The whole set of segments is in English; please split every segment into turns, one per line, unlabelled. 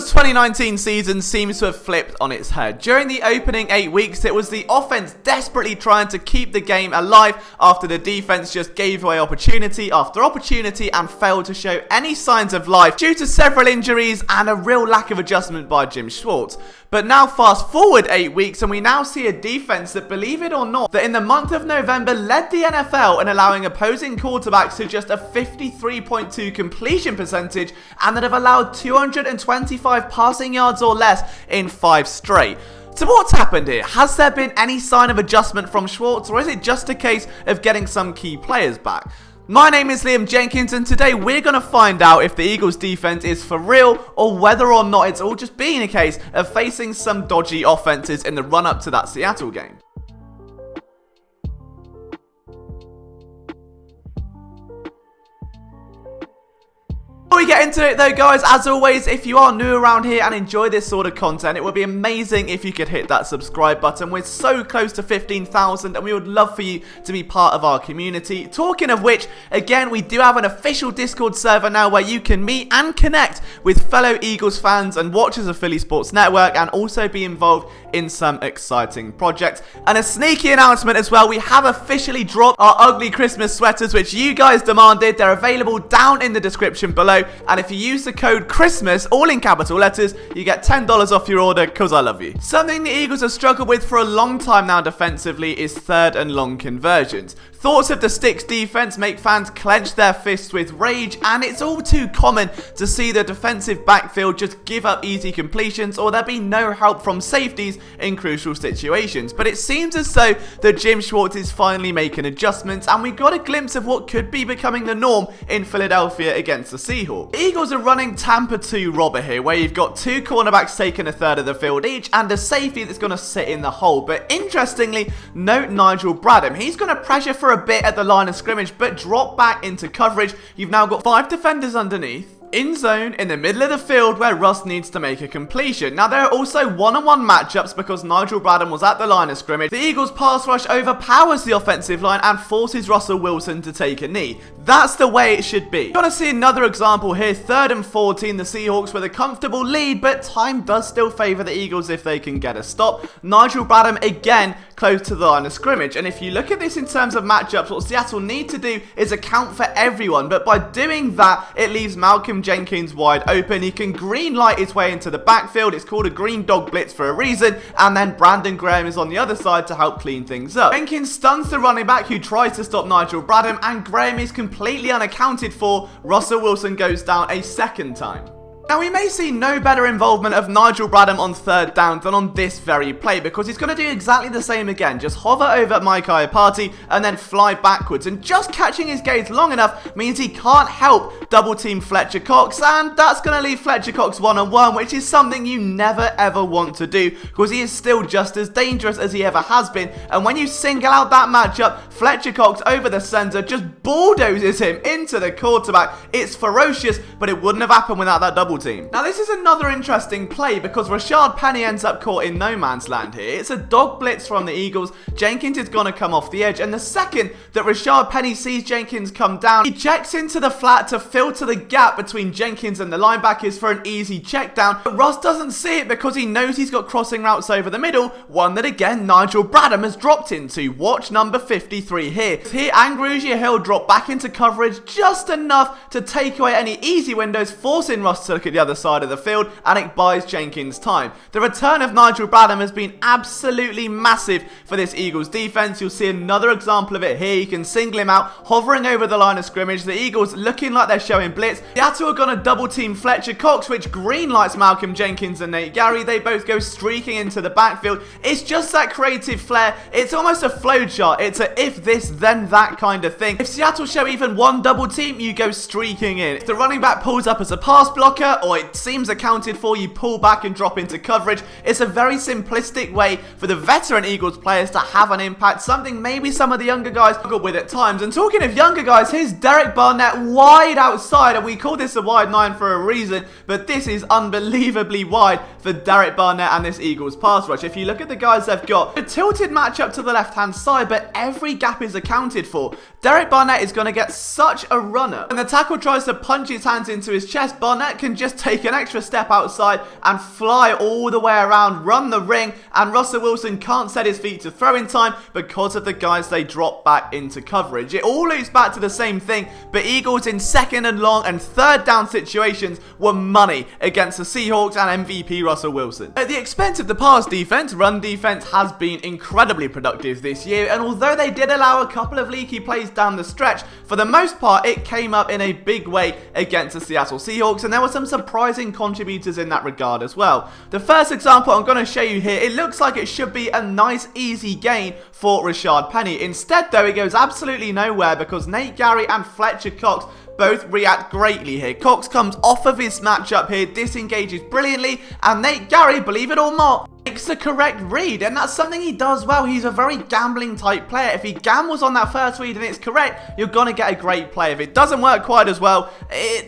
Eagles' 2019 season seems to have flipped on its head. During the opening 8 weeks, it was the offense desperately trying to keep the game alive after the defense just gave away opportunity after opportunity and failed to show any signs of life due to several injuries and a real lack of adjustment by Jim Schwartz. But now fast forward 8 weeks and we now see a defense that, believe it or not, that in the month of November led the NFL in allowing opposing quarterbacks to just a 53.2 completion percentage and that have allowed 225 passing yards or less in 5 straight. So what's happened here? Has there been any sign of adjustment from Schwartz, or is it just a case of getting some key players back? My name is Liam Jenkins and today we're going to find out if the Eagles defense is for real or whether or not it's all just being a case of facing some dodgy offenses in the run up to that Seattle game. Before we get into it though guys, as always, if you are new around here and enjoy this sort of content, it would be amazing if you could hit that subscribe button. We're so close to 15,000 and we would love for you to be part of our community. Talking of which, again, we do have an official Discord server now where you can meet and connect with fellow Eagles fans and watchers of Philly Sports Network and also be involved in some exciting projects. And a sneaky announcement as well, we have officially dropped our ugly Christmas sweaters which you guys demanded. They're available down in the description below. And if you use the code CHRISTMAS, all in capital letters, you get $10 off your order because I love you. Something the Eagles have struggled with for a long time now defensively is third and long conversions. Thoughts of the sticks defense make fans clench their fists with rage, and it's all too common to see the defensive backfield just give up easy completions or there be no help from safeties in crucial situations. But it seems as though that Jim Schwartz is finally making adjustments, and we got a glimpse of what could be becoming the norm in Philadelphia against the Seahawks. The Eagles are running Tampa 2 robber here, where you've got 2 cornerbacks taking a third of the field each and a safety that's going to sit in the hole. But interestingly, note Nigel Bradham. He's going to pressure for a bit at the line of scrimmage but drop back into coverage. You've now got 5 defenders underneath, in zone, in the middle of the field where Russ needs to make a completion. Now there are also one-on-one matchups because Nigel Bradham was at the line of scrimmage. The Eagles pass rush overpowers the offensive line and forces Russell Wilson to take a knee. That's the way it should be. You're going to see another example here, 3rd and 14, the Seahawks with a comfortable lead, but time does still favour the Eagles if they can get a stop. Nigel Bradham again close to the line of scrimmage, and if you look at this in terms of matchups, what Seattle need to do is account for everyone, but by doing that, it leaves Malcolm Jenkins wide open. He can green light his way into the backfield. It's called a green dog blitz for a reason, and then Brandon Graham is on the other side to help clean things up. Jenkins stuns the running back who tries to stop Nigel Bradham, and Graham is completely unaccounted for. Russell Wilson goes down a second time. Now, we may see no better involvement of Nigel Bradham on 3rd down than on this very play because he's going to do exactly the same again. Just hover over Mike Iapati and then fly backwards. And just catching his gaze long enough means he can't help double team Fletcher Cox. And that's going to leave Fletcher Cox one-on-one, which is something you never ever want to do because he is still just as dangerous as he ever has been. And when you single out that matchup, Fletcher Cox over the center just bulldozes him into the quarterback. It's ferocious, but it wouldn't have happened without that double team. Now this is another interesting play because Rashard Penny ends up caught in no man's land here. It's a dog blitz from the Eagles. Jenkins is going to come off the edge, and the second that Rashard Penny sees Jenkins come down, he checks into the flat to filter the gap between Jenkins and the linebackers for an easy check down. But Russ doesn't see it because he knows he's got crossing routes over the middle, one that again Nigel Bradham has dropped into. Watch number 53 here. Here Angrugia Hill drop back into coverage just enough to take away any easy windows, forcing Russ to look at the other side of the field, and it buys Jenkins time. The return of Nigel Bradham has been absolutely massive for this Eagles defense. You'll see another example of it here. You can single him out, hovering over the line of scrimmage. The Eagles looking like they're showing blitz. Seattle are going to double team Fletcher Cox, which green lights Malcolm Jenkins and Nate Gary. They both go streaking into the backfield. It's just that creative flair. It's almost a flow chart. It's a if this then that kind of thing. If Seattle show even one double team, you go streaking in. If the running back pulls up as a pass blocker or it seems accounted for, you pull back and drop into coverage. It's a very simplistic way for the veteran Eagles players to have an impact, something maybe some of the younger guys struggle with at times. And talking of younger guys, here's Derek Barnett wide outside, and we call this a wide 9 for a reason, but this is unbelievably wide for Derek Barnett and this Eagles pass rush. If you look at the guys they've got, a tilted matchup to the left-hand side, but every gap is accounted for. Derek Barnett is going to get such a runner. When the tackle tries to punch his hands into his chest, Barnett can just take an extra step outside and fly all the way around, run the ring, and Russell Wilson can't set his feet to throw in time because of the guys they drop back into coverage. It all loops back to the same thing, but Eagles in second and long and third down situations were money against the Seahawks and MVP Russell Wilson. At the expense of the pass defense, run defense has been incredibly productive this year, and although they did allow a couple of leaky plays down the stretch, for the most part it came up in a big way against the Seattle Seahawks, and there were some surprising contributors in that regard as well. The first example I'm going to show you here, it looks like it should be a nice easy gain for Rashard Penny. Instead though, it goes absolutely nowhere because Nate Gary and Fletcher Cox both react greatly here. Cox comes off of his matchup here, disengages brilliantly, and Nate Gary, believe it or not, makes the correct read, and that's something he does well. He's a very gambling type player. If he gambles on that first read and it's correct, you're going to get a great play. If it doesn't work quite as well,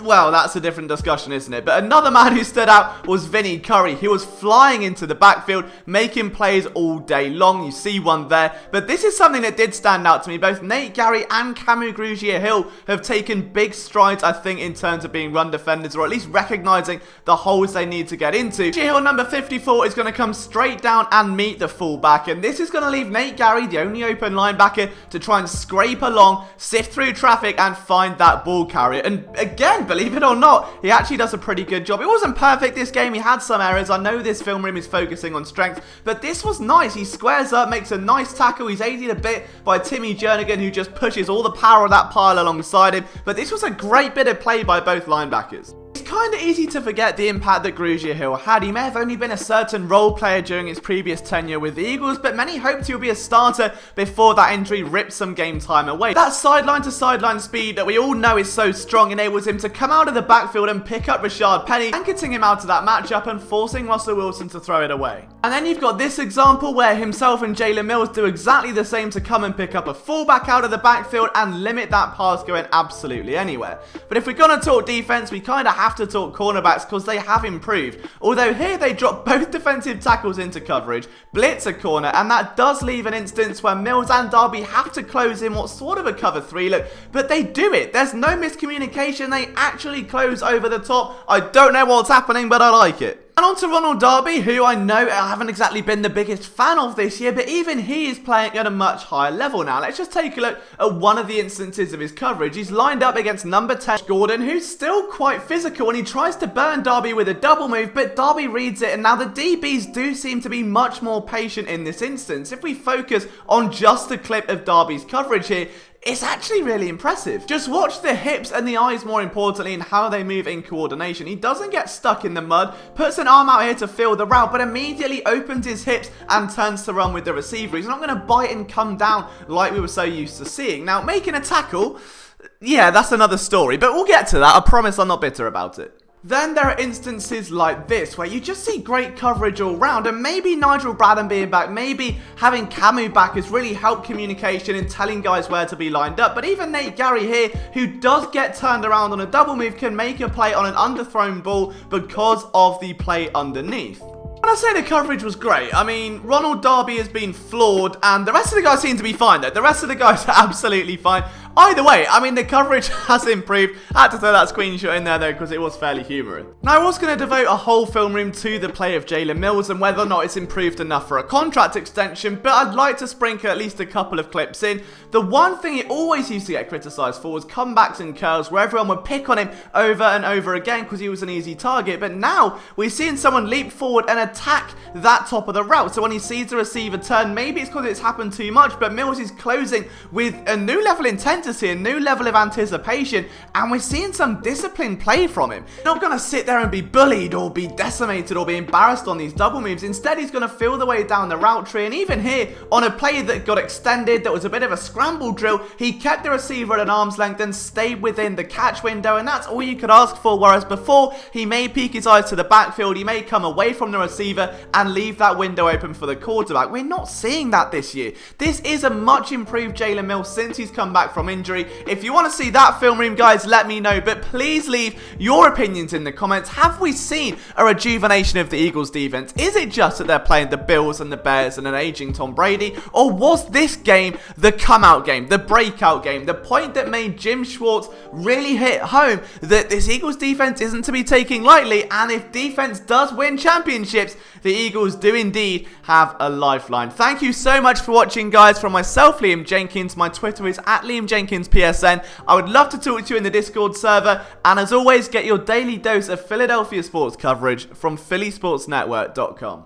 well, that's a different discussion, isn't it? But another man who stood out was Vinny Curry. He was flying into the backfield, making plays all day long. You see one there. But this is something that did stand out to me. Both Nate Gary and Camu Grugier-Hill have taken big strides, I think, in terms of being run defenders, or at least recognizing the holes they need to get into. Grugier-Hill, number 54, is going to come straight down and meet the fullback, and this is going to leave Nate Gary, the only open linebacker, to try and scrape along, sift through traffic, and find that ball carrier. And again, believe it or not, he actually does a pretty good job. It wasn't perfect this game, he had some errors. I know this film room is focusing on strength, but this was nice. He squares up, makes a nice tackle. He's aided a bit by Timmy Jernigan, who just pushes all the power of that pile alongside him, but this was a great bit of play by both linebackers. It's kind of easy to forget the impact that Grugier-Hill had. He may have only been a certain role player during his previous tenure with the Eagles, but many hoped he would be a starter before that injury ripped some game time away. That sideline to sideline speed that we all know is so strong enables him to come out of the backfield and pick up Rashard Penny, anchoring him out of that matchup and forcing Russell Wilson to throw it away. And then you've got this example where himself and Jalen Mills do exactly the same to come and pick up a fullback out of the backfield and limit that pass going absolutely anywhere. But if we're going to talk defense, we kind of have to talk cornerbacks because they have improved. Although here they drop both defensive tackles into coverage, blitz a corner, and that does leave an instance where Mills and Darby have to close in what's sort of a cover 3 look, but they do it. There's no miscommunication. They actually close over the top. I don't know what's happening, but I like it. And on to Ronald Darby, who I know I haven't exactly been the biggest fan of this year, but even he is playing at a much higher level now. Let's just take a look at one of the instances of his coverage. He's lined up against number 10, Gordon, who's still quite physical, and he tries to burn Darby with a double move, but Darby reads it, and now the DBs do seem to be much more patient in this instance. If we focus on just a clip of Darby's coverage here, it's actually really impressive. Just watch the hips and the eyes, more importantly, and how they move in coordination. He doesn't get stuck in the mud, puts an arm out here to fill the route, but immediately opens his hips and turns to run with the receiver. He's not going to bite and come down like we were so used to seeing. Now, making a tackle, yeah, that's another story, but we'll get to that. I promise I'm not bitter about it. Then there are instances like this where you just see great coverage all round, and maybe Nigel Bradham being back, maybe having Camu back has really helped communication and telling guys where to be lined up. But even Nate Gary here, who does get turned around on a double move, can make a play on an underthrown ball because of the play underneath. When I say the coverage was great, I mean, Ronald Darby has been flawed, and the rest of the guys seem to be fine, though. The rest of the guys are absolutely fine. Either way, I mean, the coverage has improved. I had to throw that screenshot in there, though, because it was fairly humorous. Now, I was going to devote a whole film room to the play of Jalen Mills and whether or not it's improved enough for a contract extension, but I'd like to sprinkle at least a couple of clips in. The one thing he always used to get criticised for was comebacks and curls, where everyone would pick on him over and over again because he was an easy target. But now, we're seeing someone leap forward and attack that top of the route. So when he sees the receiver turn, maybe it's because it's happened too much, but Mills is closing with a new level of intensity, a new level of anticipation, and we're seeing some disciplined play from him. He's not going to sit there and be bullied or be decimated or be embarrassed on these double moves. Instead, he's going to feel the way down the route tree, and even here, on a play that got extended, that was a bit of a scramble drill, he kept the receiver at an arm's length and stayed within the catch window, and that's all you could ask for. Whereas before, he may peek his eyes to the backfield, he may come away from the receiver and leave that window open for the quarterback. We're not seeing that this year. This is a much improved Jalen Mills since he's come back from injury. If you want to see that film room, guys, let me know. But please leave your opinions in the comments. Have we seen a rejuvenation of the Eagles defense? Is it just that they're playing the Bills and the Bears and an aging Tom Brady? Or was this game the come-out game, the breakout game, the point that made Jim Schwartz really hit home that this Eagles defense isn't to be taken lightly, and if defense does win championships, the Eagles do indeed have a lifeline. Thank you so much for watching, guys. From myself, Liam Jenkins, my Twitter is @LiamJenkinsPSN. I would love to talk to you in the Discord server, and as always, get your daily dose of Philadelphia sports coverage from PhillySportsNetwork.com.